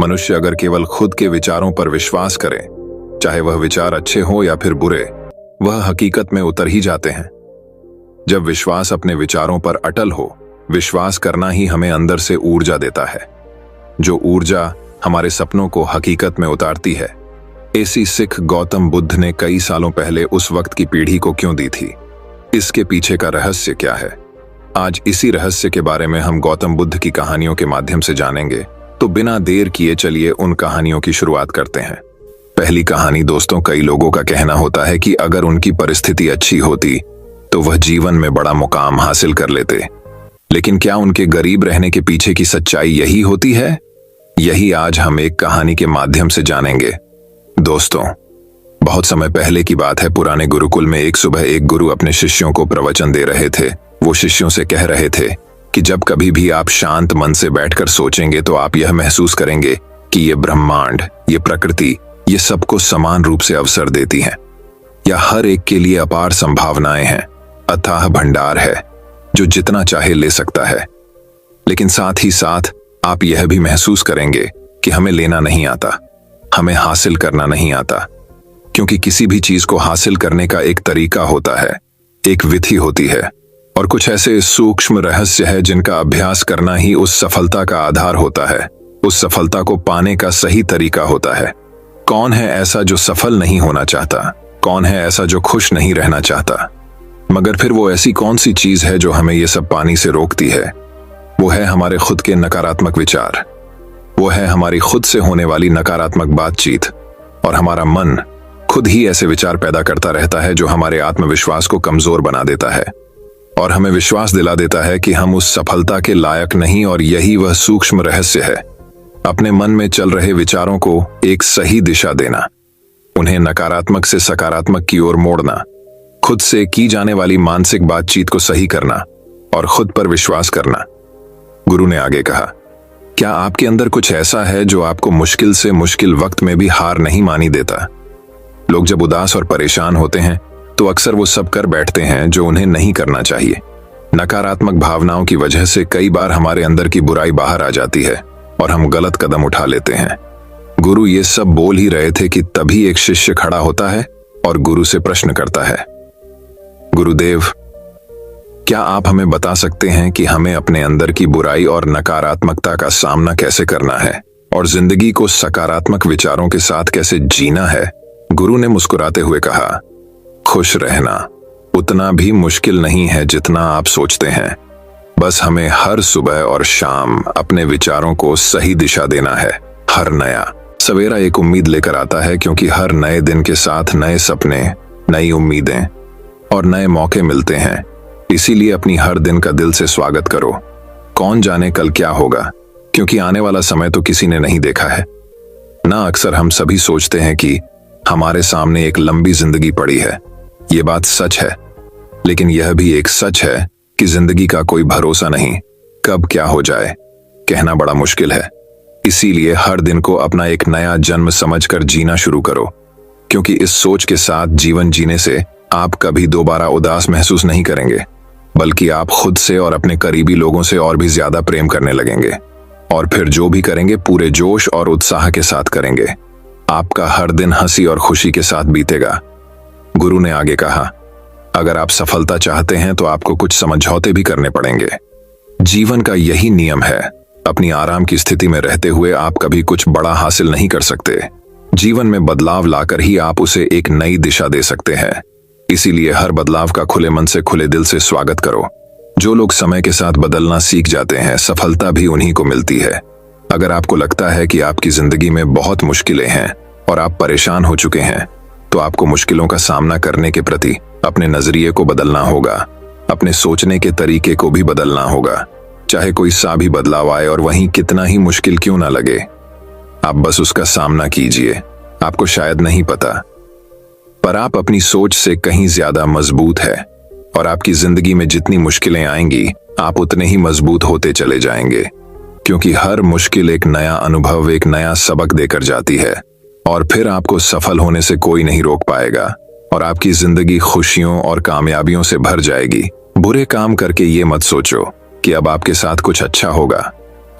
मनुष्य अगर केवल खुद के विचारों पर विश्वास करे, चाहे वह विचार अच्छे हो या फिर बुरे, वह हकीकत में उतर ही जाते हैं। जब विश्वास अपने विचारों पर अटल हो, विश्वास करना ही हमें अंदर से ऊर्जा देता है, जो ऊर्जा हमारे सपनों को हकीकत में उतारती है। ऐसी सिख गौतम बुद्ध ने कई सालों पहले उस वक्त की पीढ़ी को क्यों दी थी? इसके पीछे का रहस्य क्या है? आज इसी रहस्य के बारे में हम गौतम बुद्ध की कहानियों के माध्यम से जानेंगे। तो बिना देर किए चलिए उन कहानियों की शुरुआत करते हैं। पहली कहानी दोस्तों, कई लोगों का कहना होता है कि अगर उनकी परिस्थिति अच्छी होती तो वह जीवन में बड़ा मुकाम हासिल कर लेते। लेकिन क्या उनके गरीब रहने के पीछे की सच्चाई यही होती है? यही आज हम एक कहानी के माध्यम से जानेंगे। दोस्तों, बहुत समय पहले की बात है। पुराने गुरुकुल में एक सुबह एक गुरु अपने शिष्यों को प्रवचन दे रहे थे। वो शिष्यों से कह रहे थे कि जब कभी भी आप शांत मन से बैठकर सोचेंगे तो आप यह महसूस करेंगे कि ये ब्रह्मांड, ये प्रकृति, ये सबको समान रूप से अवसर देती हैं। या हर एक के लिए अपार संभावनाएं हैं, अथाह भंडार है जो जितना चाहे ले सकता है। लेकिन साथ ही साथ आप यह भी महसूस करेंगे कि हमें लेना नहीं आता, हमें हासिल करना नहीं आता, क्योंकि किसी भी चीज को हासिल करने का एक तरीका होता है, एक विधि होती है, और कुछ ऐसे सूक्ष्म रहस्य है जिनका अभ्यास करना ही उस सफलता का आधार होता है, उस सफलता को पाने का सही तरीका होता है। कौन है ऐसा जो सफल नहीं होना चाहता? कौन है ऐसा जो खुश नहीं रहना चाहता? मगर फिर वो ऐसी कौन सी चीज है जो हमें ये सब पाने से रोकती है? वो है हमारे खुद के नकारात्मक विचार, वो है हमारी खुद से होने वाली नकारात्मक बातचीत। और हमारा मन खुद ही ऐसे विचार पैदा करता रहता है जो हमारे आत्मविश्वास को कमजोर बना देता है और हमें विश्वास दिला देता है कि हम उस सफलता के लायक नहीं। और यही वह सूक्ष्म रहस्य है, अपने मन में चल रहे विचारों को एक सही दिशा देना, उन्हें नकारात्मक से सकारात्मक की ओर मोड़ना, खुद से की जाने वाली मानसिक बातचीत को सही करना और खुद पर विश्वास करना। गुरु ने आगे कहा, क्या आपके अंदर कुछ ऐसा है जो आपको मुश्किल से मुश्किल वक्त में भी हार नहीं मानी देता? लोग जब उदास और परेशान होते हैं तो अक्सर वो सब कर बैठते हैं जो उन्हें नहीं करना चाहिए। नकारात्मक भावनाओं की वजह से कई बार हमारे अंदर की बुराई बाहर आ जाती है और हम गलत कदम उठा लेते हैं। गुरु ये सब बोल ही रहे थे कि तभी एक शिष्य खड़ा होता है और गुरु से प्रश्न करता है, गुरुदेव, क्या आप हमें बता सकते हैं कि हमें अपने अंदर की बुराई और नकारात्मकता का सामना कैसे करना है और जिंदगी को सकारात्मक विचारों के साथ कैसे जीना है? गुरु ने मुस्कुराते हुए कहा, खुश रहना उतना भी मुश्किल नहीं है जितना आप सोचते हैं। बस हमें हर सुबह और शाम अपने विचारों को सही दिशा देना है। हर नया सवेरा एक उम्मीद लेकर आता है, क्योंकि हर नए दिन के साथ नए सपने, नई उम्मीदें और नए मौके मिलते हैं। इसीलिए अपनी हर दिन का दिल से स्वागत करो। कौन जाने कल क्या होगा, क्योंकि आने वाला समय तो किसी ने नहीं देखा है ना। अक्सर हम सभी सोचते हैं कि हमारे सामने एक लंबी जिंदगी पड़ी है। ये बात सच है, लेकिन यह भी एक सच है कि जिंदगी का कोई भरोसा नहीं, कब क्या हो जाए कहना बड़ा मुश्किल है। इसीलिए हर दिन को अपना एक नया जन्म समझकर जीना शुरू करो, क्योंकि इस सोच के साथ जीवन जीने से आप कभी दोबारा उदास महसूस नहीं करेंगे, बल्कि आप खुद से और अपने करीबी लोगों से और भी ज्यादा प्रेम करने लगेंगे। और फिर जो भी करेंगे पूरे जोश और उत्साह के साथ करेंगे। आपका हर दिन हंसी और खुशी के साथ बीतेगा। गुरु ने आगे कहा, अगर आप सफलता चाहते हैं तो आपको कुछ समझौते भी करने पड़ेंगे। जीवन का यही नियम है, अपनी आराम की स्थिति में रहते हुए आप कभी कुछ बड़ा हासिल नहीं कर सकते। जीवन में बदलाव लाकर ही आप उसे एक नई दिशा दे सकते हैं। इसीलिए हर बदलाव का खुले मन से, खुले दिल से स्वागत करो। जो लोग समय के साथ बदलना सीख जाते हैं, सफलता भी उन्हीं को मिलती है। अगर आपको लगता है कि आपकी जिंदगी में बहुत मुश्किलें हैं और आप परेशान हो चुके हैं, तो आपको मुश्किलों का सामना करने के प्रति अपने नजरिए को बदलना होगा, अपने सोचने के तरीके को भी बदलना होगा। चाहे कोई सा भी बदलाव आए और वहीं कितना ही मुश्किल क्यों ना लगे, आप बस उसका सामना कीजिए। आपको शायद नहीं पता, पर आप अपनी सोच से कहीं ज्यादा मजबूत है और आपकी जिंदगी में जितनी मुश्किलें आएंगी, आप उतने ही मजबूत होते चले जाएंगे, क्योंकि हर मुश्किल एक नया अनुभव, एक नया सबक देकर जाती है। और फिर आपको सफल होने से कोई नहीं रोक पाएगा और आपकी जिंदगी खुशियों और कामयाबियों से भर जाएगी। बुरे काम करके ये मत सोचो कि अब आपके साथ कुछ अच्छा होगा।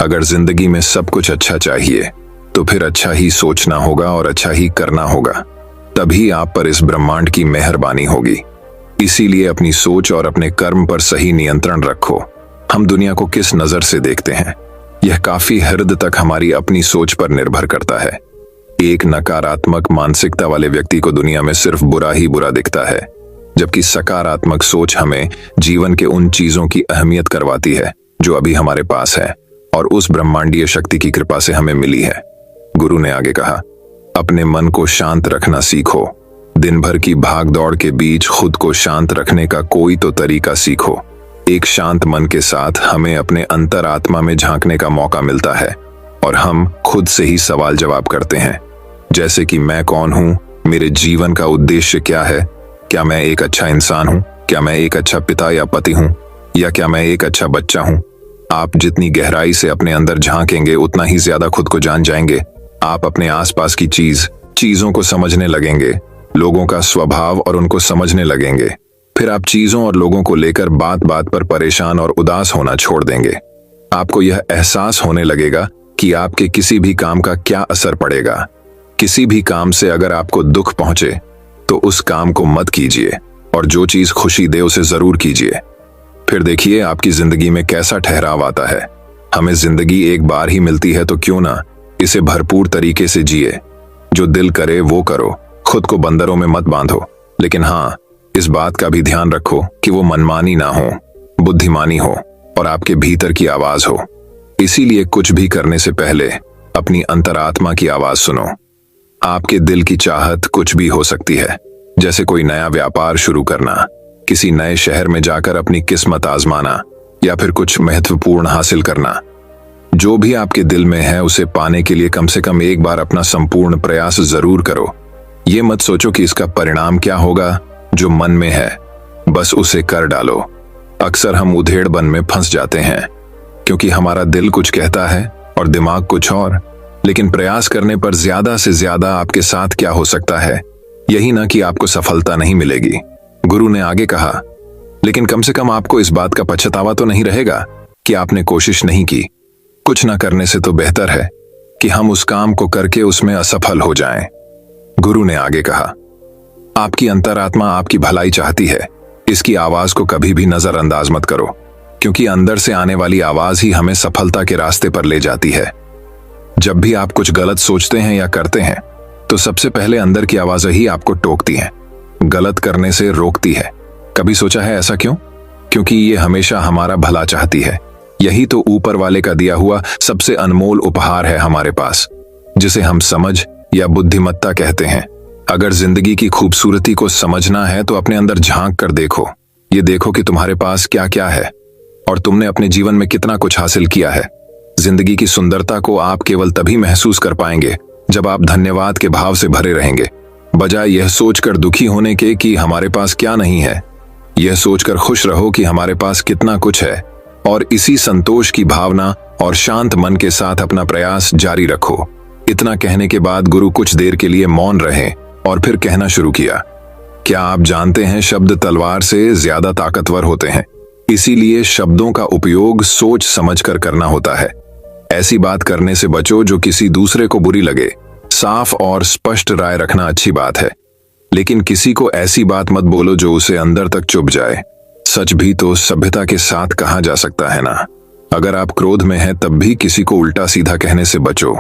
अगर जिंदगी में सब कुछ अच्छा चाहिए तो फिर अच्छा ही सोचना होगा और अच्छा ही करना होगा। तभी आप पर इस ब्रह्मांड की मेहरबानी होगी। इसीलिए अपनी सोच और अपने कर्म पर सही नियंत्रण रखो। हम दुनिया को किस नजर से देखते हैं, यह काफी हद तक हमारी अपनी सोच पर निर्भर करता है। एक नकारात्मक मानसिकता वाले व्यक्ति को दुनिया में सिर्फ बुरा ही बुरा दिखता है, जबकि सकारात्मक सोच हमें जीवन के उन चीजों की अहमियत करवाती है जो अभी हमारे पास है और उस ब्रह्मांडीय शक्ति की कृपा से हमें मिली है। गुरु ने आगे कहा, अपने मन को शांत रखना सीखो। दिन भर की भाग दौड़ के बीच खुद को शांत रखने का कोई तो तरीका सीखो। एक शांत मन के साथ हमें अपने अंतरात्मा में झांकने का मौका मिलता है और हम खुद से ही सवाल जवाब करते हैं, जैसे कि मैं कौन हूं, मेरे जीवन का उद्देश्य क्या है, क्या मैं एक अच्छा इंसान हूं, क्या मैं एक अच्छा पिता या पति हूं, या क्या मैं एक अच्छा बच्चा हूं। आप जितनी गहराई से अपने अंदर झांकेंगे उतना ही ज्यादा खुद को जान जाएंगे। आप अपने आसपास की चीजों को समझने लगेंगे, लोगों का स्वभाव और उनको समझने लगेंगे। फिर आप चीजों और लोगों को लेकर बात बात पर परेशान और उदास होना छोड़ देंगे। आपको यह एहसास होने लगेगा कि आपके किसी भी काम का क्या असर पड़ेगा। किसी भी काम से अगर आपको दुख पहुंचे तो उस काम को मत कीजिए और जो चीज खुशी दे उसे जरूर कीजिए। फिर देखिए आपकी जिंदगी में कैसा ठहराव आता है। हमें जिंदगी एक बार ही मिलती है तो क्यों ना इसे भरपूर तरीके से जिए। जो दिल करे वो करो, खुद को बंदरों में मत बांधो, लेकिन हाँ, इस बात का भी ध्यान रखो कि वो मनमानी ना हो, बुद्धिमानी हो और आपके भीतर की आवाज हो। इसीलिए कुछ भी करने से पहले अपनी अंतरात्मा की आवाज सुनो। आपके दिल की चाहत कुछ भी हो सकती है, जैसे कोई नया व्यापार शुरू करना, किसी नए शहर में जाकर अपनी किस्मत आजमाना या फिर कुछ महत्वपूर्ण हासिल करना। जो भी आपके दिल में है उसे पाने के लिए कम से कम एक बार अपना संपूर्ण प्रयास जरूर करो। ये मत सोचो कि इसका परिणाम क्या होगा। जो मन में है बस उसे कर डालो। अक्सर हम उधेड़बन में फंस जाते हैं क्योंकि हमारा दिल कुछ कहता है और दिमाग कुछ और, लेकिन प्रयास करने पर ज्यादा से ज्यादा आपके साथ क्या हो सकता है, यही ना कि आपको सफलता नहीं मिलेगी। गुरु ने आगे कहा, लेकिन कम से कम आपको इस बात का पछतावा तो नहीं रहेगा कि आपने कोशिश नहीं की। कुछ ना करने से तो बेहतर है कि हम उस काम को करके उसमें असफल हो जाएं। गुरु ने आगे कहा, आपकी अंतरात्मा आपकी भलाई चाहती है। इसकी आवाज को कभी भी नजरअंदाज मत करो, क्योंकि अंदर से आने वाली आवाज ही हमें सफलता के रास्ते पर ले जाती है। जब भी आप कुछ गलत सोचते हैं या करते हैं तो सबसे पहले अंदर की आवाज ही आपको टोकती है, गलत करने से रोकती है। कभी सोचा है ऐसा क्यों? क्योंकि ये हमेशा हमारा भला चाहती है। यही तो ऊपर वाले का दिया हुआ सबसे अनमोल उपहार है हमारे पास, जिसे हम समझ या बुद्धिमत्ता कहते हैं। अगर जिंदगी की खूबसूरती को समझना है तो अपने अंदर झांक कर देखो। ये देखो कि तुम्हारे पास क्या क्या है और तुमने अपने जीवन में कितना कुछ हासिल किया है। जिंदगी की सुंदरता को आप केवल तभी महसूस कर पाएंगे जब आप धन्यवाद के भाव से भरे रहेंगे, बजाय यह सोचकर दुखी होने के कि हमारे पास क्या नहीं है। यह सोचकर खुश रहो कि हमारे पास कितना कुछ है और इसी संतोष की भावना और शांत मन के साथ अपना प्रयास जारी रखो। इतना कहने के बाद गुरु कुछ देर के लिए मौन रहे और फिर कहना शुरू किया, क्या आप जानते हैं शब्द तलवार से ज्यादा ताकतवर होते हैं, इसीलिए शब्दों का उपयोग सोच समझकर करना होता है। ऐसी बात करने से बचो जो किसी दूसरे को बुरी लगे। साफ और स्पष्ट राय रखना अच्छी बात है, लेकिन किसी को ऐसी बात मत बोलो जो उसे अंदर तक चुभ जाए। सच भी तो सभ्यता के साथ कहा जा सकता है ना। अगर आप क्रोध में हैं तब भी किसी को उल्टा सीधा कहने से बचो,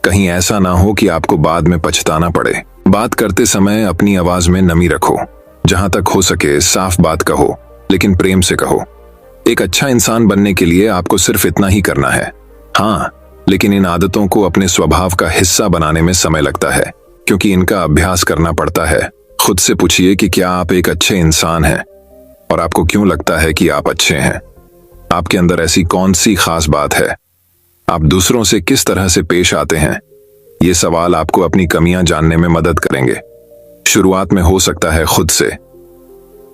कहीं ऐसा ना हो कि आपको बाद में पछताना पड़े। बात करते समय अपनी आवाज में नमी रखो। जहां तक हो सके साफ बात कहो, लेकिन प्रेम से कहो। एक अच्छा इंसान बनने के लिए आपको सिर्फ इतना ही करना है। हाँ, लेकिन इन आदतों को अपने स्वभाव का हिस्सा बनाने में समय लगता है, क्योंकि इनका अभ्यास करना पड़ता है। खुद से पूछिए कि क्या आप एक अच्छे इंसान हैं और आपको क्यों लगता है कि आप अच्छे हैं। आपके अंदर ऐसी कौन सी खास बात है? आप दूसरों से किस तरह से पेश आते हैं? ये सवाल आपको अपनी कमियां जानने में मदद करेंगे। शुरुआत में हो सकता है खुद से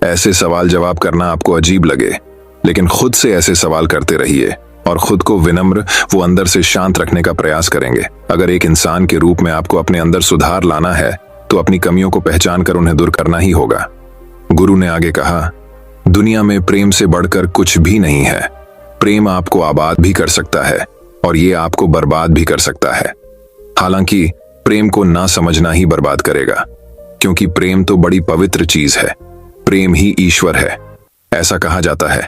ऐसे सवाल जवाब करना आपको अजीब लगे, लेकिन खुद से ऐसे सवाल करते रहिए और खुद को विनम्र वो अंदर से शांत रखने का प्रयास करेंगे। अगर एक इंसान के रूप में आपको अपने अंदर सुधार लाना है तो अपनी कमियों को पहचान कर उन्हें दूर करना ही होगा। गुरु ने आगे कहा, दुनिया में प्रेम से बढ़कर कुछ भी नहीं है। प्रेम आपको आबाद भी कर सकता है और ये आपको बर्बाद भी कर सकता है। हालांकि प्रेम को ना समझना ही बर्बाद करेगा, क्योंकि प्रेम तो बड़ी पवित्र चीज है। प्रेम ही ईश्वर है। ऐसा कहा जाता है,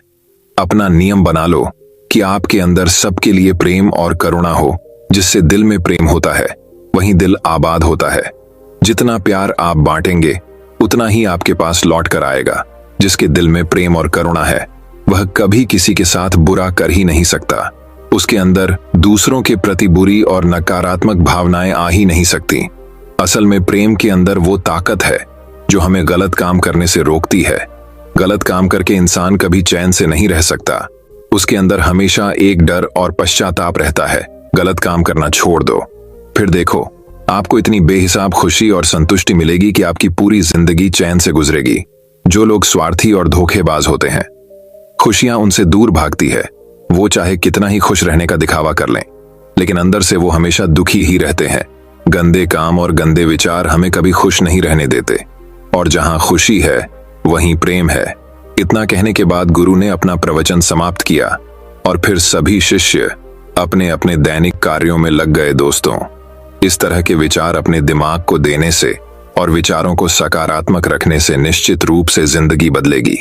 अपना नियम बना लो कि आपके अंदर सबके लिए प्रेम और करुणा हो। जिससे दिल में प्रेम होता है वहीं दिल आबाद होता है। जितना प्यार आप बांटेंगे उतना ही आपके पास लौट कर आएगा। जिसके दिल में प्रेम और करुणा है वह कभी किसी के साथ बुरा कर ही नहीं सकता। उसके अंदर दूसरों के प्रति बुरी और नकारात्मक भावनाएं आ ही नहीं सकती। असल में प्रेम के अंदर वो ताकत है जो हमें गलत काम करने से रोकती है। गलत काम करके इंसान कभी चैन से नहीं रह सकता। उसके अंदर हमेशा एक डर और पश्चाताप रहता है। गलत काम करना छोड़ दो, फिर देखो आपको इतनी बेहिसाब खुशी और संतुष्टि मिलेगी कि आपकी पूरी जिंदगी चैन से गुजरेगी। जो लोग स्वार्थी और धोखेबाज होते हैं, खुशियां उनसे दूर भागती है। वो चाहे कितना ही खुश रहने का दिखावा कर लें, लेकिन अंदर से वो हमेशा दुखी ही रहते हैं। गंदे काम और गंदे विचार हमें कभी खुश नहीं रहने देते। और जहां खुशी है वहीं प्रेम है। इतना कहने के बाद गुरु ने अपना प्रवचन समाप्त किया और फिर सभी शिष्य अपने अपने दैनिक कार्यों में लग गए। दोस्तों, इस तरह के विचार अपने दिमाग को देने से और विचारों को सकारात्मक रखने से निश्चित रूप से जिंदगी बदलेगी।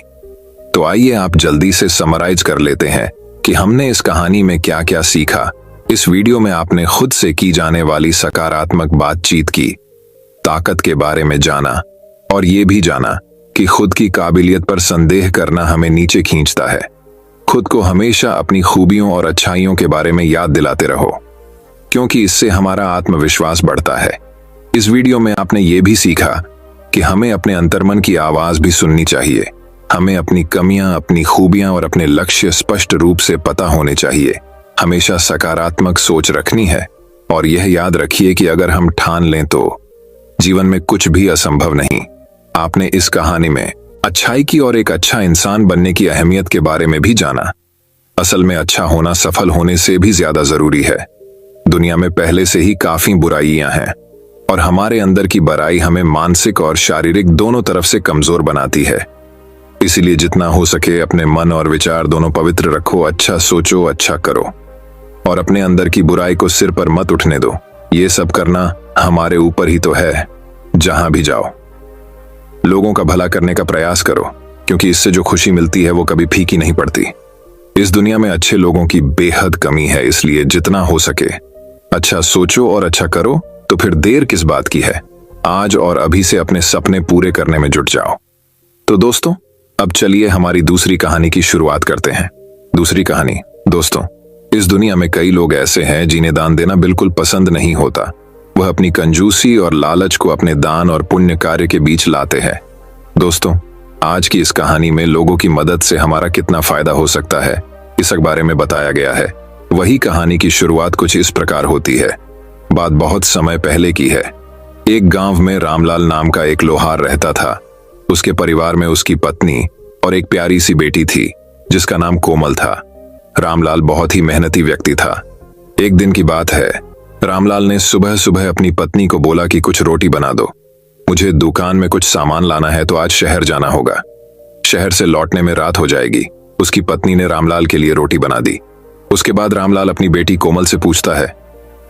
तो आइए आप जल्दी से समराइज कर लेते हैं कि हमने इस कहानी में क्या क्या सीखा। इस वीडियो में आपने खुद से की जाने वाली सकारात्मक बातचीत की ताकत के बारे में जाना और ये भी जाना कि खुद की काबिलियत पर संदेह करना हमें नीचे खींचता है। खुद को हमेशा अपनी खूबियों और अच्छाइयों के बारे में याद दिलाते रहो, क्योंकि इससे हमारा आत्मविश्वास बढ़ता है। इस वीडियो में आपने ये भी सीखा कि हमें अपने अंतर्मन की आवाज भी सुननी चाहिए। हमें अपनी कमियां, अपनी खूबियां और अपने लक्ष्य स्पष्ट रूप से पता होने चाहिए। हमेशा सकारात्मक सोच रखनी है और यह याद रखिए कि अगर हम ठान लें तो जीवन में कुछ भी असंभव नहीं। आपने इस कहानी में अच्छाई की और एक अच्छा इंसान बनने की अहमियत के बारे में भी जाना। असल में अच्छा होना सफल होने से भी ज्यादा जरूरी है। दुनिया में पहले से ही काफी बुराइयां हैं और हमारे अंदर की बुराई हमें मानसिक और शारीरिक दोनों तरफ से कमजोर बनाती है। इसीलिए जितना हो सके अपने मन और विचार दोनों पवित्र रखो। अच्छा सोचो, अच्छा करो और अपने अंदर की बुराई को सिर पर मत उठने दो। ये सब करना हमारे ऊपर ही तो है। जहां भी जाओ लोगों का भला करने का प्रयास करो, क्योंकि इससे जो खुशी मिलती है वो कभी फीकी नहीं पड़ती। इस दुनिया में अच्छे लोगों की बेहद कमी है, इसलिए जितना हो सके अच्छा सोचो और अच्छा करो। तो फिर देर किस बात की है? आज और अभी से अपने सपने पूरे करने में जुट जाओ। तो दोस्तों, अब चलिए हमारी दूसरी कहानी की शुरुआत करते हैं। दूसरी कहानी। दोस्तों, इस दुनिया में कई लोग ऐसे हैं जिन्हें दान देना बिल्कुल पसंद नहीं होता। वह अपनी कंजूसी और लालच को अपने दान और पुण्य कार्य के बीच लाते हैं। दोस्तों, आज की इस कहानी में लोगों की मदद से हमारा कितना फायदा हो सकता है, इस बारे में बताया गया है। वही कहानी की शुरुआत कुछ इस प्रकार होती है। बात बहुत समय पहले की है। एक गांव में रामलाल नाम का एक लोहार रहता था। उसके परिवार में उसकी पत्नी और एक प्यारी सी बेटी थी जिसका नाम कोमल था। रामलाल बहुत ही मेहनती व्यक्ति था। एक दिन की बात है, रामलाल ने सुबह सुबह अपनी पत्नी को बोला कि कुछ रोटी बना दो, मुझे दुकान में कुछ सामान लाना है तो आज शहर जाना होगा। शहर से लौटने में रात हो जाएगी। उसकी पत्नी ने रामलाल के लिए रोटी बना दी। उसके बाद रामलाल अपनी बेटी कोमल से पूछता है,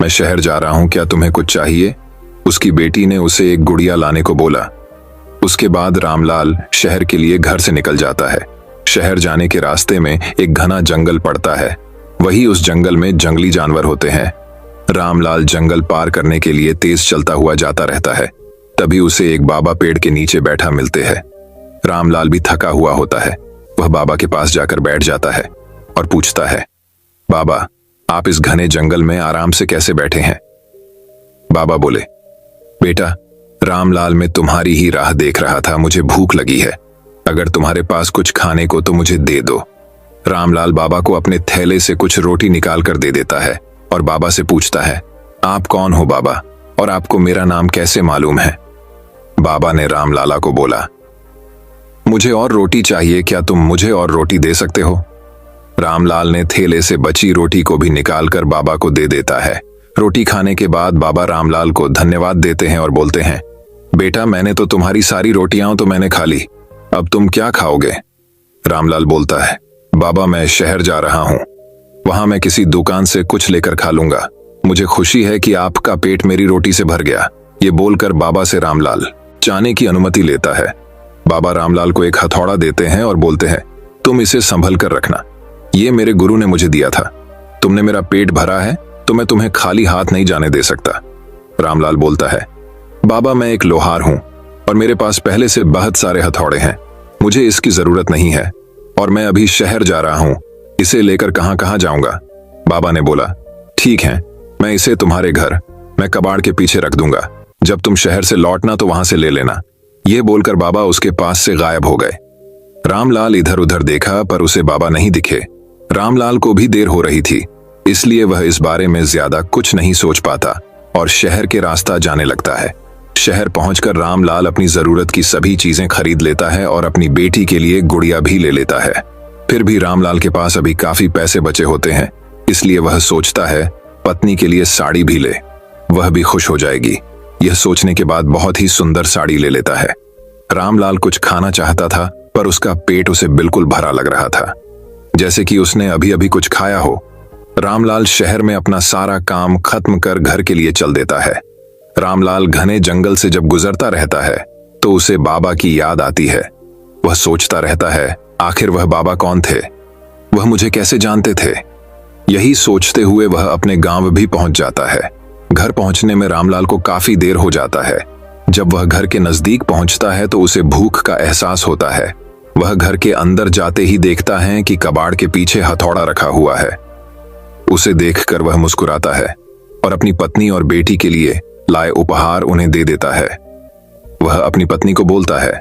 मैं शहर जा रहा हूं, क्या तुम्हें कुछ चाहिए? उसकी बेटी ने उसे एक गुड़िया लाने को बोला। उसके बाद रामलाल शहर के लिए घर से निकल जाता है। शहर जाने के रास्ते में एक घना जंगल पड़ता है। वही उस जंगल में जंगली जानवर होते हैं। रामलाल जंगल पार करने के लिए तेज चलता हुआ जाता रहता है। तभी उसे एक बाबा पेड़ के नीचे बैठा मिलते हैं। रामलाल भी थका हुआ होता है। वह बाबा के पास जाकर बैठ जाता है और पूछता है, बाबा, आप इस घने जंगल में आराम से कैसे बैठे हैं? बाबा बोले, बेटा, रामलाल मैं तुम्हारी ही राह देख रहा था। मुझे भूख लगी है। अगर तुम्हारे पास कुछ खाने को तो मुझे दे दो। रामलाल बाबा को अपने थैले से कुछ रोटी निकाल कर दे देता है और बाबा से पूछता है, आप कौन हो बाबा, और आपको मेरा नाम कैसे मालूम है? बाबा ने रामलाला को बोला, मुझे और रोटी चाहिए, क्या तुम मुझे और रोटी दे सकते हो? रामलाल ने थैले से बची रोटी को भी निकालकर बाबा को दे देता है। रोटी खाने के बाद बाबा रामलाल को धन्यवाद देते हैं और बोलते हैं, बेटा, मैंने तो तुम्हारी सारी रोटियां तो मैंने खा ली, अब तुम क्या खाओगे? रामलाल बोलता है, बाबा मैं शहर जा रहा हूं, वहां मैं किसी दुकान से कुछ लेकर खा लूंगा। मुझे खुशी है कि आपका पेट मेरी रोटी से भर गया। ये बोलकर बाबा से रामलाल जाने की अनुमति लेता है। बाबा रामलाल को एक हथौड़ा देते हैं और बोलते हैं, तुम इसे संभल कर रखना, ये मेरे गुरु ने मुझे दिया था। तुमने मेरा पेट भरा है तो मैं तुम्हें खाली हाथ नहीं जाने दे सकता। रामलाल बोलता है, बाबा मैं एक लोहार हूं और मेरे पास पहले से बहुत सारे हथौड़े हैं, मुझे इसकी जरूरत नहीं है और मैं अभी शहर जा रहा हूं, इसे लेकर कहां कहां जाऊंगा। बाबा ने बोला, ठीक है, मैं इसे तुम्हारे घर मैं कबाड़ के पीछे रख दूंगा, जब तुम शहर से लौटना तो वहां से ले लेना। ये बोलकर बाबा उसके पास से गायब हो गए। रामलाल इधर उधर देखा पर उसे बाबा नहीं दिखे। रामलाल को भी देर हो रही थी, इसलिए वह इस बारे में ज्यादा कुछ नहीं सोच पाता और शहर के रास्ता जाने लगता है। शहर पहुंचकर रामलाल अपनी जरूरत की सभी चीजें खरीद लेता है और अपनी बेटी के लिए गुड़िया भी ले लेता है। फिर भी रामलाल के पास अभी काफी पैसे बचे होते हैं, इसलिए वह सोचता है पत्नी के लिए साड़ी भी ले, वह भी खुश हो जाएगी। यह सोचने के बाद बहुत ही सुंदर साड़ी ले लेता है। रामलाल कुछ खाना चाहता था पर उसका पेट उसे बिल्कुल भरा लग रहा था, जैसे कि उसने अभी अभी कुछ खाया हो। रामलाल शहर में अपना सारा काम खत्म कर घर के लिए चल देता है। रामलाल घने जंगल से जब गुजरता रहता है तो उसे बाबा की याद आती है। वह सोचता रहता है, आखिर वह बाबा कौन थे, वह मुझे कैसे जानते थे। यही सोचते हुए वह अपने गांव भी पहुंच जाता है। घर पहुंचने में रामलाल को काफी देर हो जाता है। जब वह घर के नजदीक पहुंचता है तो उसे भूख का एहसास होता है। वह घर के अंदर जाते ही देखता है कि कबाड़ के पीछे हथौड़ा रखा हुआ है। उसे देखकर वह मुस्कुराता है और अपनी पत्नी और बेटी के लिए लाए उपहार उन्हें दे देता है। वह अपनी पत्नी को बोलता है,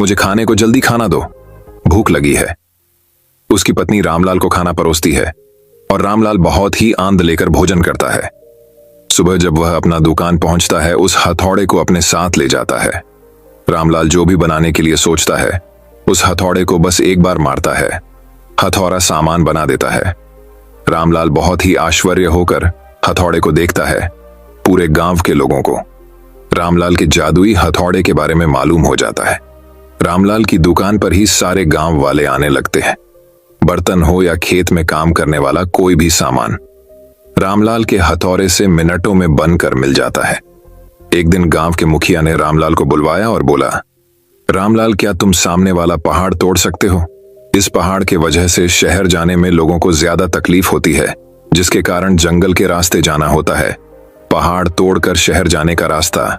मुझे खाने को जल्दी खाना दो, भूख लगी है। उसकी पत्नी रामलाल को खाना परोसती है और रामलाल बहुत ही आनंद लेकर भोजन करता है। सुबह जब वह अपना दुकान पहुंचता है, उस हथौड़े को अपने साथ ले जाता है। रामलाल जो भी बनाने के लिए सोचता है, उस हथौड़े को बस एक बार मारता है, हथौड़ा सामान बना देता है। रामलाल बहुत ही आश्चर्य होकर हथौड़े को देखता है। पूरे गांव के लोगों को रामलाल के जादुई हथौड़े के बारे में मालूम हो जाता है। रामलाल की दुकान पर ही सारे गांव वाले आने लगते हैं, बर्तन हो या खेत में काम करने वाला कोई भी सामान रामलाल के हथौड़े से मिनटों में बनकर मिल जाता है। एक दिन गांव के मुखिया ने रामलाल को बुलवाया और बोला, रामलाल क्या तुम सामने वाला पहाड़ तोड़ सकते हो? इस पहाड़ के वजह से शहर जाने में लोगों को ज्यादा तकलीफ होती है, जिसके कारण जंगल के रास्ते जाना होता है। पहाड़ तोड़कर शहर जाने का रास्ता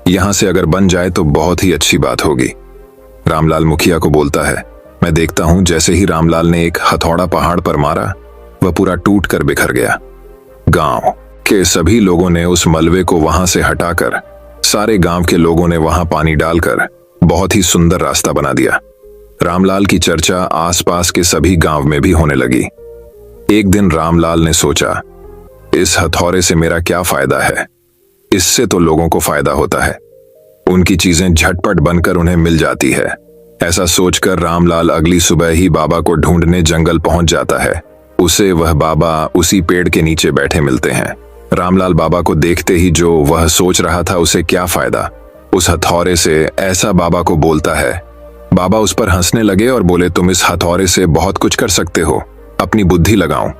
यहां से अगर बन जाए तो बहुत ही अच्छी बात होगी। रामलाल मुखिया को बोलता है, मैं देखता हूं। जैसे ही रामलाल ने एक हथौड़ा पहाड़ पर मारा, वह पूरा टूट कर बिखर गया। गांव के सभी लोगों ने उस मलबे को वहां से हटाकर सारे गांव के लोगों ने वहां पानी डालकर बहुत ही सुंदर रास्ता बना दिया। रामलाल की चर्चा आसपास के सभी गांव में भी होने लगी। एक दिन रामलाल ने सोचा, इस हथौड़े से मेरा क्या फायदा है, इससे तो लोगों को फायदा होता है, उनकी चीजें झटपट बनकर उन्हें मिल जाती है। ऐसा सोचकर रामलाल अगली सुबह ही बाबा को ढूंढने जंगल पहुंच जाता है। उसे वह बाबा उसी पेड़ के नीचे बैठे मिलते हैं। रामलाल बाबा को देखते ही जो वह सोच रहा था उसे क्या फायदा, उस हथौड़े से ऐसा बाबा को बोलता है। बाबा उस पर हंसने लगे और बोले, तुम इस हथौड़े से बहुत कुछ कर सकते हो, अपनी बुद्धि लगाओ।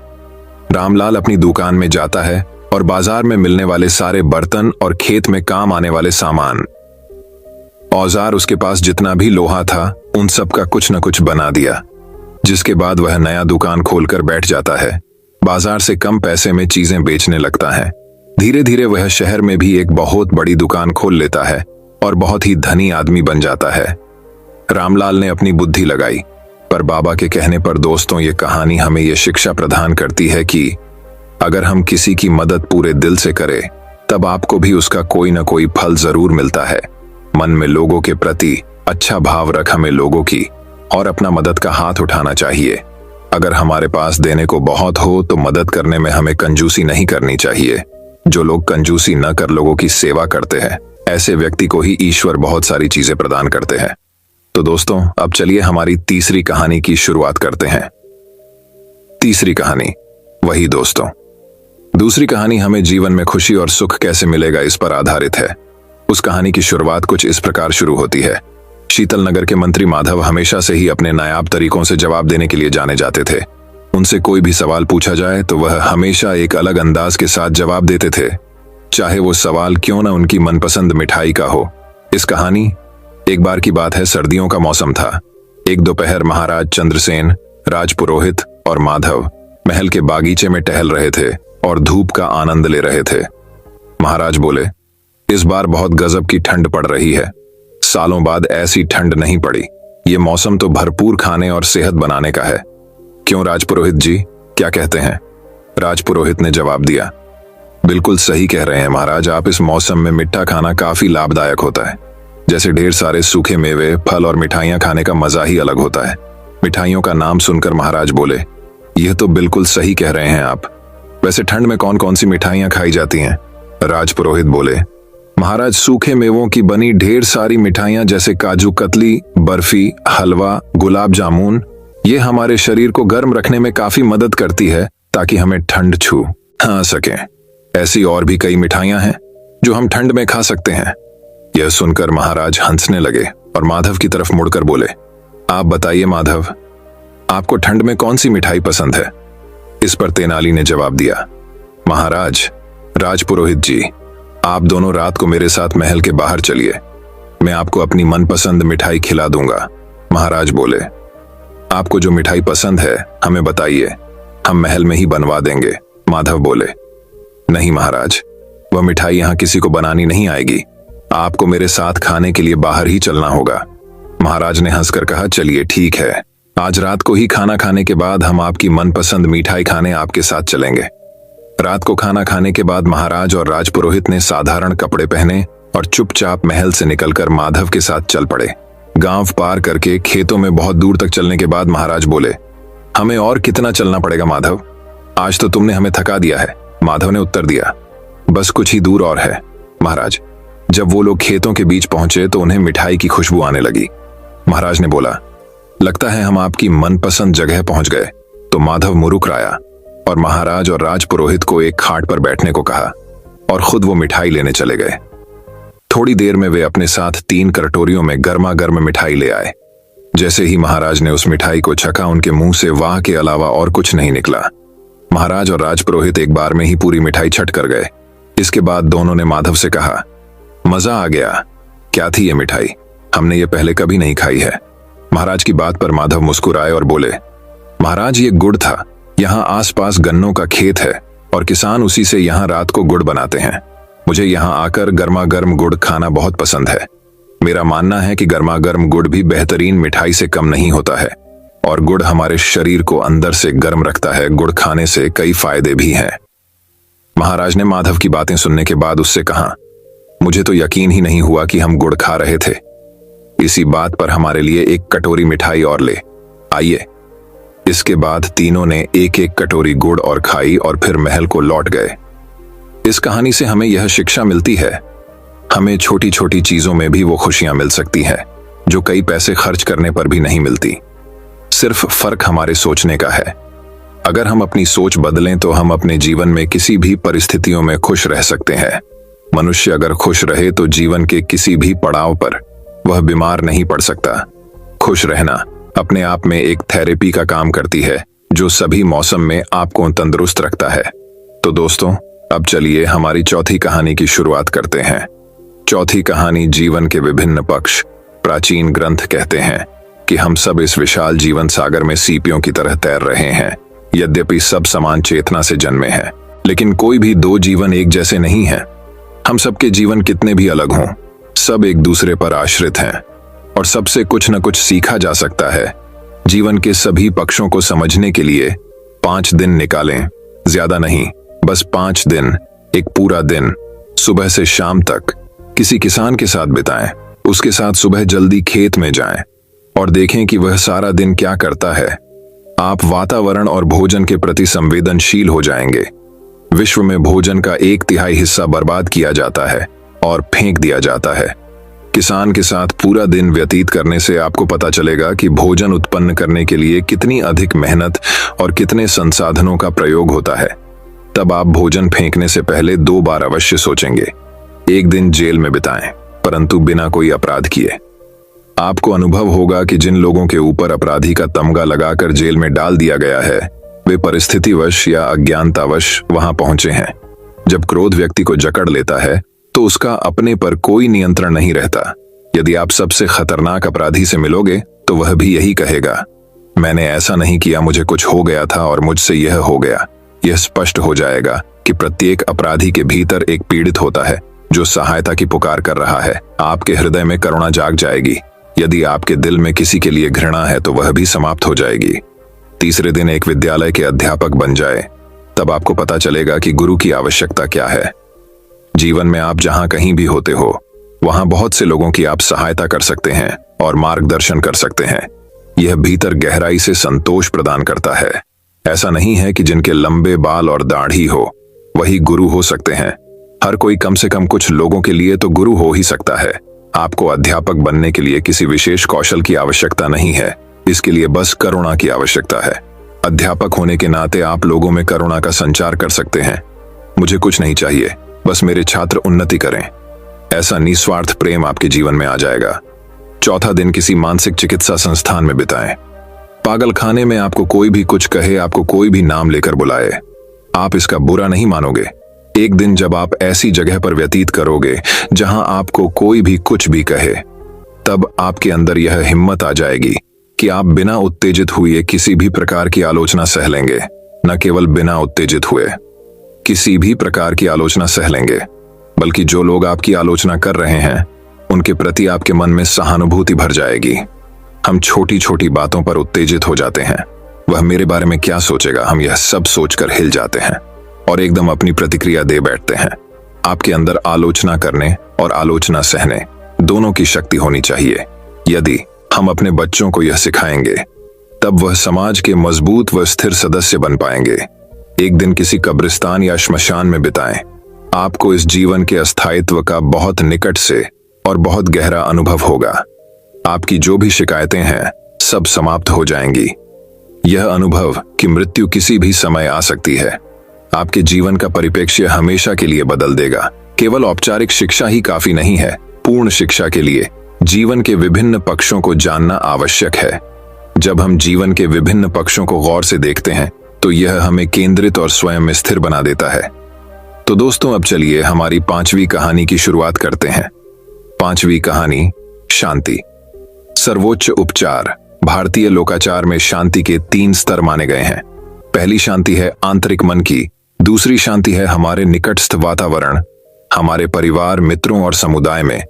रामलाल अपनी दुकान में जाता है और बाजार में मिलने वाले सारे बर्तन और खेत में काम आने वाले सामान औजार, उसके पास जितना भी लोहा था, उन सब का कुछ न कुछ बना दिया। जिसके बाद वह नया दुकान खोलकर बैठ जाता है। बाजार से कम पैसे में चीजें बेचने लगता है। धीरे धीरे वह शहर में भी एक बहुत बड़ी दुकान खोल लेता है और बहुत ही धनी आदमी बन जाता है। रामलाल ने अपनी बुद्धि लगाई, पर बाबा के कहने पर दोस्तों ये कहानी हमें ये शिक्षा प्रदान करती है कि अगर हम किसी की मदद पूरे दिल से करें, तब आपको भी उसका कोई न कोई फल जरूर मिलता है। मन में लोगों के प्रति अच्छा भाव रख हमें लोगों की और अपना मदद का हाथ उठाना चाहिए। अगर हमारे पास देने को बहुत हो तो मदद करने में हमें कंजूसी नहीं करनी चाहिए। जो लोग कंजूसी न कर लोगों की सेवा करते हैं, ऐसे व्यक्ति को ही ईश्वर बहुत सारी चीजें प्रदान करते हैं। तो दोस्तों, अब चलिए हमारी तीसरी कहानी की शुरुआत करते हैं। तीसरी कहानी, वही दोस्तों। दूसरी कहानी हमें जीवन में खुशी और सुख कैसे मिलेगा इस पर आधारित है। उस कहानी की शुरुआत कुछ इस प्रकार शुरू होती है। शीतल नगर के मंत्री माधव हमेशा से ही अपने नायाब तरीकों से जवाब देने के लिए जाने जाते थे। उनसे कोई भी सवाल पूछा जाए तो वह हमेशा एक अलग अंदाज के साथ जवाब देते थे, चाहे वो सवाल क्यों न उनकी मनपसंद मिठाई का हो। इस कहानी, एक बार की बात है, सर्दियों का मौसम था। एक दोपहर महाराज चंद्रसेन, राजपुरोहित और माधव महल के बागीचे में टहल रहे थे और धूप का आनंद ले रहे थे। महाराज बोले, इस बार बहुत गजब की ठंड पड़ रही है। सालों बाद ऐसी ठंड नहीं पड़ी। ये मौसम तो भरपूर खाने और सेहत बनाने का है। क्यों राजपुरोहित जी, क्या कहते हैं? राजपुरोहित ने जवाब दिया, बिल्कुल सही कह रहे हैं महाराज। आप इस मौसम में मीठा खाना काफी लाभदायक होता है। जैसे ढेर सारे सूखे मेवे, फल और मिठाइयां खाने का मजा ही अलग होता है। मिठाइयों का नाम सुनकर महाराज बोले, यह तो बिल्कुल सही कह रहे हैं आप। वैसे ठंड में कौन कौन सी मिठाइयां खाई जाती हैं? राजपुरोहित बोले, महाराज सूखे मेवों की बनी ढेर सारी मिठाइयां जैसे काजू कतली, बर्फी, हलवा, गुलाब जामुन, ये हमारे शरीर को गर्म रखने में काफी मदद करती है ताकि हमें ठंड छू ना सके। ऐसी और भी कई मिठाइयां हैं जो हम ठंड में खा सकते हैं। यह सुनकर महाराज हंसने लगे और माधव की तरफ मुड़कर बोले, आप बताइए माधव, आपको ठंड में कौन सी मिठाई पसंद है? इस पर तेनाली ने जवाब दिया, महाराज, राजपुरोहित जी, आप दोनों रात को मेरे साथ महल के बाहर चलिए, मैं आपको अपनी मनपसंद मिठाई खिला दूंगा। महाराज बोले, आपको जो मिठाई पसंद है हमें बताइए, हम महल में ही बनवा देंगे। माधव बोले, नहीं महाराज, वह मिठाई यहां किसी को बनानी नहीं आएगी। आपको मेरे साथ खाने के लिए बाहर ही चलना होगा। महाराज ने हंसकर कहा, चलिए ठीक है, आज रात को ही खाना खाने के बाद हम आपकी मनपसंद मिठाई खाने आपके साथ चलेंगे। रात को खाना खाने के बाद महाराज और राजपुरोहित ने साधारण कपड़े पहने और चुपचाप महल से निकलकर माधव के साथ चल पड़े। गांव पार करके खेतों में बहुत दूर तक चलने के बाद महाराज बोले, हमें और कितना चलना पड़ेगा माधव? आज तो तुमने हमें थका दिया है। माधव ने उत्तर दिया, बस कुछ ही दूर और है। महाराज, जब वो लोग खेतों के बीच पहुंचे तो उन्हें मिठाई की खुशबू आने लगी। महाराज ने बोला, लगता है हम आपकी मनपसंद जगह पहुंच गए। तो माधव मुरुकराया और महाराज और राजपुरोहित को एक खाट पर बैठने को कहा और खुद वो मिठाई लेने चले गए। थोड़ी देर में वे अपने साथ 3 कटोरियों में गर्मा गर्म मिठाई ले आए। जैसे ही महाराज ने उस मिठाई को चखा, उनके मुंह से वाह के अलावा और कुछ नहीं निकला। महाराज और राजपुरोहित एक बार में ही पूरी मिठाई छट कर गए। इसके बाद दोनों ने माधव से कहा, मजा आ गया। क्या थी ये मिठाई? हमने ये पहले कभी नहीं खाई है। महाराज की बात पर माधव मुस्कुराए और बोले, महाराज, ये गुड़ था। यहाँ आसपास गन्नों का खेत है और किसान उसी से यहाँ रात को गुड़ बनाते हैं। मुझे यहाँ आकर गर्मा गर्म गुड़ खाना बहुत पसंद है। मेरा मानना है कि गर्मा गर्म गुड़ भी बेहतरीन मिठाई से कम नहीं होता है और गुड़ हमारे शरीर को अंदर से गर्म रखता है। गुड़ खाने से कई फायदे भी हैं। महाराज ने माधव की बातें सुनने के बाद उससे कहा, मुझे तो यकीन ही नहीं हुआ कि हम गुड़ खा रहे थे। इसी बात पर हमारे लिए एक कटोरी मिठाई और ले आइए। इसके बाद तीनों ने एक एक कटोरी गुड़ और खाई और फिर महल को लौट गए। इस कहानी से हमें यह शिक्षा मिलती है, हमें छोटी छोटी चीजों में भी वो खुशियां मिल सकती हैं जो कई पैसे खर्च करने पर भी नहीं मिलती। सिर्फ फर्क हमारे सोचने का है। अगर हम अपनी सोच बदलें तो हम अपने जीवन में किसी भी परिस्थितियों में खुश रह सकते हैं। मनुष्य अगर खुश रहे तो जीवन के किसी भी पड़ाव पर वह बीमार नहीं पड़ सकता। खुश रहना अपने आप में एक थेरेपी का काम करती है जो सभी मौसम में आपको तंदुरुस्त रखता है। तो दोस्तों, अब चलिए हमारी चौथी कहानी की शुरुआत करते हैं। चौथी कहानी, जीवन के विभिन्न पक्ष। प्राचीन ग्रंथ कहते हैं कि हम सब इस विशाल जीवन सागर में सीपियों की तरह तैर रहे हैं। यद्यपि सब समान चेतना से जन्मे हैं, लेकिन कोई भी 2 जीवन एक जैसे नहीं हैं। हम सबके जीवन कितने भी अलग हों, सब एक दूसरे पर आश्रित हैं और सबसे कुछ न कुछ सीखा जा सकता है। जीवन के सभी पक्षों को समझने के लिए 5 दिन निकालें, ज्यादा नहीं, बस 5 दिन, एक पूरा दिन, सुबह से शाम तक किसी किसान के साथ बिताएं। उसके साथ सुबह जल्दी खेत में जाएं और देखें कि वह सारा दिन क्या करता है। आप वातावरण और भोजन के प्रति संवेदनशील हो जाएंगे। विश्व में भोजन का 1/3 हिस्सा बर्बाद किया जाता है और फेंक दिया जाता है। किसान के साथ पूरा दिन व्यतीत करने से आपको पता चलेगा कि भोजन उत्पन्न करने के लिए कितनी अधिक मेहनत और कितने संसाधनों का प्रयोग होता है। तब आप भोजन फेंकने से पहले 2 बार अवश्य सोचेंगे। एक दिन जेल में बिताएं, परंतु बिना कोई अपराध किए। आपको अनुभव होगा कि जिन लोगों के ऊपर अपराधी का तमगा लगाकर जेल में डाल दिया गया है, वे परिस्थितिवश या अज्ञानतावश वहां पहुंचे हैं। जब क्रोध व्यक्ति को जकड़ लेता है तो उसका अपने पर कोई नियंत्रण नहीं रहता। यदि आप सबसे खतरनाक अपराधी से मिलोगे तो वह भी यही कहेगा, मैंने ऐसा नहीं किया, मुझे कुछ हो गया था और मुझसे यह हो गया। यह स्पष्ट हो जाएगा कि प्रत्येक अपराधी के भीतर एक पीड़ित होता है जो सहायता की पुकार कर रहा है। आपके हृदय में करुणा जाग जाएगी। यदि आपके दिल में किसी के लिए घृणा है तो वह भी समाप्त हो जाएगी। तीसरे दिन एक विद्यालय के अध्यापक बन जाए, तब आपको पता चलेगा कि गुरु की आवश्यकता क्या है। जीवन में आप जहां कहीं भी होते हो वहां बहुत से लोगों की आप सहायता कर सकते हैं और मार्गदर्शन कर सकते हैं। यह भीतर गहराई से संतोष प्रदान करता है। ऐसा नहीं है कि जिनके लंबे बाल और दाढ़ी हो वही गुरु हो सकते हैं। हर कोई कम से कम कुछ लोगों के लिए तो गुरु हो ही सकता है। आपको अध्यापक बनने के लिए किसी विशेष कौशल की आवश्यकता नहीं है, इसके लिए बस करुणा की आवश्यकता है। अध्यापक होने के नाते आप लोगों में करुणा का संचार कर सकते हैं। मुझे कुछ नहीं चाहिए, बस मेरे छात्र उन्नति करें। ऐसा निस्वार्थ प्रेम आपके जीवन में आ जाएगा। चौथा दिन किसी मानसिक चिकित्सा संस्थान में बिताएं। पागल खाने में आपको कोई भी कुछ कहे, आपको कोई भी नाम लेकर बुलाए, आप इसका बुरा नहीं मानोगे। एक दिन जब आप ऐसी जगह पर व्यतीत करोगे जहां आपको कोई भी कुछ भी कहे, तब आपके अंदर यह हिम्मत आ जाएगी कि आप बिना उत्तेजित हुए किसी भी प्रकार की आलोचना सह लेंगे। न केवल बिना उत्तेजित हुए किसी भी प्रकार की आलोचना सह लेंगे, बल्कि जो लोग आपकी आलोचना कर रहे हैं उनके प्रति आपके मन में सहानुभूति भर जाएगी। हम छोटी छोटी बातों पर उत्तेजित हो जाते हैं। वह मेरे बारे में क्या सोचेगा, हम यह सब सोचकर हिल जाते हैं और एकदम अपनी प्रतिक्रिया दे बैठते हैं। आपके अंदर आलोचना करने और आलोचना सहने दोनों की शक्ति होनी चाहिए। यदि हम अपने बच्चों को यह सिखाएंगे तब वह समाज के मजबूत व स्थिर सदस्य बन पाएंगे। एक दिन किसी कब्रिस्तान या श्मशान में बिताएं। आपको इस जीवन के अस्थायित्व का बहुत निकट से और बहुत गहरा अनुभव होगा। आपकी जो भी शिकायतें हैं सब समाप्त हो जाएंगी। यह अनुभव कि मृत्यु किसी भी समय आ सकती है आपके जीवन का परिप्रेक्ष्य हमेशा के लिए बदल देगा। केवल औपचारिक शिक्षा ही काफी नहीं है, पूर्ण शिक्षा के लिए जीवन के विभिन्न पक्षों को जानना आवश्यक है। जब हम जीवन के विभिन्न पक्षों को गौर से देखते हैं तो यह हमें केंद्रित और स्वयं स्थिर बना देता है। तो दोस्तों, अब चलिए हमारी 5वीं कहानी की शुरुआत करते हैं। 5वीं कहानी, शांति। सर्वोच्च उपचार। भारतीय लोकाचार में शांति के 3 स्तर माने गए हैं। पहली शांति है आंतरिक मन की, दूसरी शांति है हमारे निकटस्थ वातावरण, हमारे परिवार, मित्रों और समुदाय में,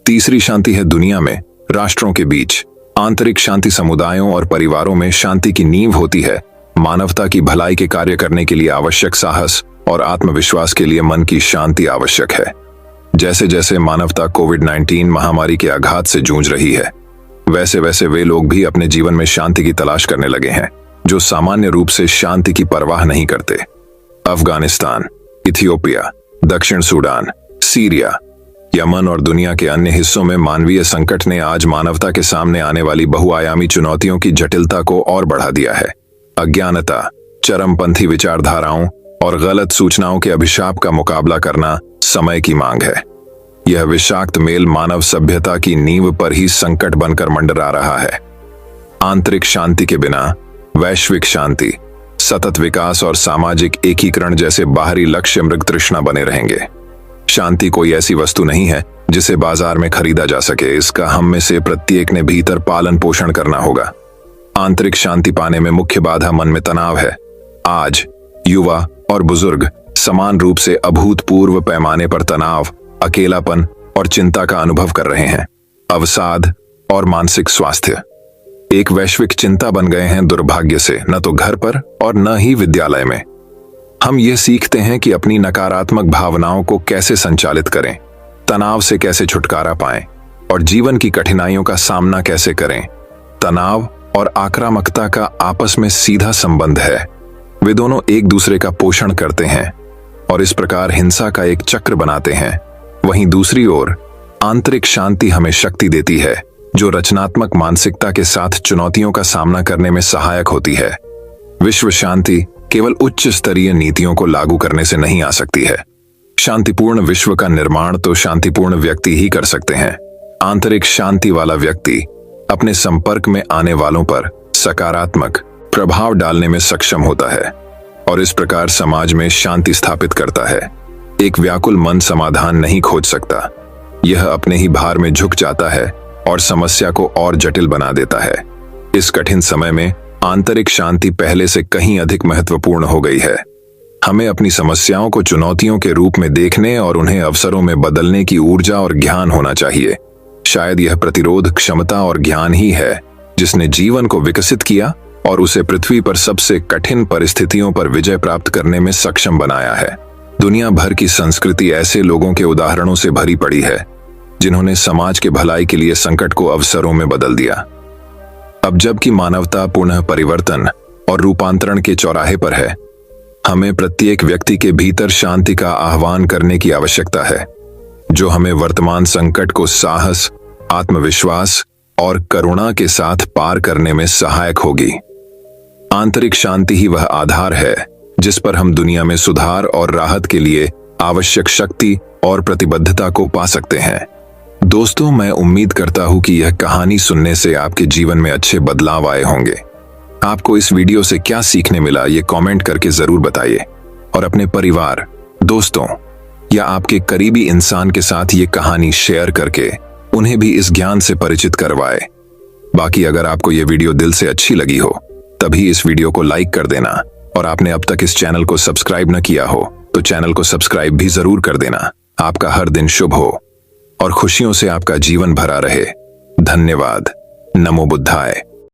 तीसरी शांति है दुनिया में, राष्ट्रों के बीच। आंतरिक शांति समुदायों और परिवारों में शांति की नींव होती है। मानवता की भलाई के कार्य करने के लिए आवश्यक साहस और आत्मविश्वास के लिए मन की शांति आवश्यक है। जैसे जैसे मानवता कोविड-19 महामारी के आघात से जूझ रही है, वैसे वैसे वे लोग भी अपने जीवन में शांति की तलाश करने लगे हैं जो सामान्य रूप से शांति की परवाह नहीं करते। अफगानिस्तान, इथियोपिया, दक्षिण सूडान, सीरिया, यमन और दुनिया के अन्य हिस्सों में मानवीय संकट ने आज मानवता के सामने आने वाली बहुआयामी चुनौतियों की जटिलता को और बढ़ा दिया है। अज्ञानता, चरमपंथी विचारधाराओं और गलत सूचनाओं के अभिशाप का मुकाबला करना समय की मांग है। यह विषाक्त मेल मानव सभ्यता की नींव पर ही संकट बनकर मंडरा रहा है। आंतरिक शांति के बिना वैश्विक शांति, सतत विकास और सामाजिक एकीकरण जैसे बाहरी लक्ष्य मृग तृष्णा बने रहेंगे। शांति कोई ऐसी वस्तु नहीं है जिसे बाजार में खरीदा जा सके। इसका हम में से प्रत्येक ने भीतर पालन पोषण करना होगा। आंतरिक शांति पाने में मुख्य बाधा मन में तनाव है। आज युवा और बुजुर्ग समान रूप से अभूतपूर्व पैमाने पर तनाव, अकेलापन और चिंता का अनुभव कर रहे हैं। अवसाद और मानसिक स्वास्थ्य एक वैश्विक चिंता बन गए हैं, दुर्भाग्य से न तो घर पर और न ही विद्यालय में। हम ये सीखते हैं कि अपनी नकारात्मक भावनाओं को कैसे संचालित करें, तनाव से कैसे छुटकारा पाएं और जीवन की कठिनाइयों का सामना कैसे करें। तनाव और आक्रामकता का आपस में सीधा संबंध है। वे दोनों एक दूसरे का पोषण करते हैं और इस प्रकार हिंसा का एक चक्र बनाते हैं। वहीं दूसरी ओर आंतरिक शांति हमें शक्ति देती है जो रचनात्मक मानसिकता के साथ चुनौतियों का सामना करने में सहायक होती है। विश्व शांति केवल उच्च स्तरीय नीतियों को लागू करने से नहीं आ सकती है। शांतिपूर्ण विश्व का निर्माण तो शांतिपूर्ण व्यक्ति ही कर सकते हैं। आंतरिक शांति वाला व्यक्ति अपने संपर्क में आने वालों पर सकारात्मक, प्रभाव डालने में सक्षम होता है और इस प्रकार समाज में शांति स्थापित करता है। एक व्याकुल मन समाधान नहीं खोज सकता, यह अपने ही भार में झुक जाता है और समस्या को और जटिल बना देता है। इस कठिन समय में आंतरिक शांति पहले से कहीं अधिक महत्वपूर्ण हो गई है। हमें अपनी समस्याओं को चुनौतियों के रूप में देखने और उन्हें अवसरों में बदलने की ऊर्जा और ज्ञान होना चाहिए। शायद यह प्रतिरोध क्षमता और ज्ञान ही है जिसने जीवन को विकसित किया और उसे पृथ्वी पर सबसे कठिन परिस्थितियों पर विजय प्राप्त करने में सक्षम बनाया है। दुनिया भर की संस्कृति ऐसे लोगों के उदाहरणों से भरी पड़ी है जिन्होंने समाज के भलाई के लिए संकट को अवसरों में बदल दिया। अब जबकि मानवता पुनः परिवर्तन और रूपांतरण के चौराहे पर है, हमें प्रत्येक व्यक्ति के भीतर शांति का आह्वान करने की आवश्यकता है, जो हमें वर्तमान संकट को साहस, आत्मविश्वास और करुणा के साथ पार करने में सहायक होगी। आंतरिक शांति ही वह आधार है जिस पर हम दुनिया में सुधार और राहत के लिए आवश्यक शक्ति और प्रतिबद्धता को पा सकते हैं। दोस्तों, मैं उम्मीद करता हूं कि यह कहानी सुनने से आपके जीवन में अच्छे बदलाव आए होंगे। आपको इस वीडियो से क्या सीखने मिला, ये कमेंट करके जरूर बताइए और अपने परिवार, दोस्तों या आपके करीबी इंसान के साथ ये कहानी शेयर करके उन्हें भी इस ज्ञान से परिचित करवाए। बाकी अगर आपको ये वीडियो दिल से अच्छी लगी हो तभी इस वीडियो को लाइक कर देना और आपने अब तक इस चैनल को सब्सक्राइब न किया हो तो चैनल को सब्सक्राइब भी जरूर कर देना। आपका हर दिन शुभ हो और खुशियों से आपका जीवन भरा रहे। धन्यवाद। नमो बुद्धाय।